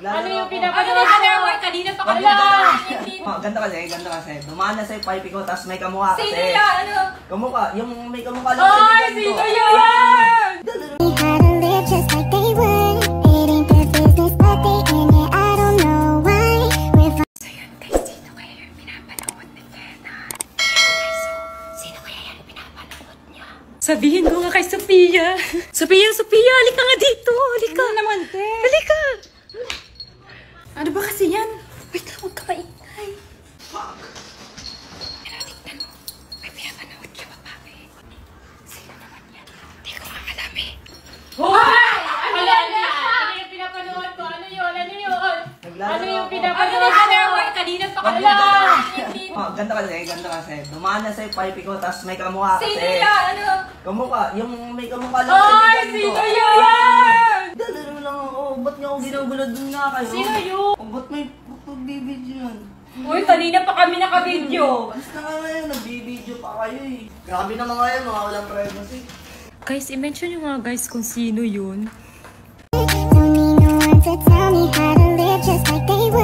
Ano yung pinapanood mo? Kanina pa kami. Ganda kasi. Dumaan na sa'yo pipe ko, tapos may kamukha kasi. Sino yan? Ano? Kamukha, yung may kamukha lang Ay, sino yan? Sabihin ko nga kay Sophia. Sophia, halika nga dito. Halika. Ano naman, te? Halika. Ano ba kasi yan? Wait lang, huwag ka maingay. Fuck. Pero tignan mo. May pinapanood ka babae. Sino naman yan? Hindi ko nga alam eh. Hoy! Ano yan? Ano yung pinapanood ko? Ano yun? Ano yung pinapanood ko? Kanina pa kami. Ganda kasi. Dumaan na sa'yo pipe ko, tapos may kamukha kasi. Sino yan? Ano? Kamukha, yung may kamukha lang Ay, sino yan? Dalaro lang ako. Ba't niya ako ginagulad dun nga kayo? Sino yun? Ba't may pagbibidyo yan? Uy, kanina pa kami naka-video. Alis na nga ngayon, nagbibidyo pa kayo eh. Grabe naman ngayon, mga walang privacy. Guys, i-mention nyo nga guys kung sino yun. Don't need no one to tell me how to live just like they would.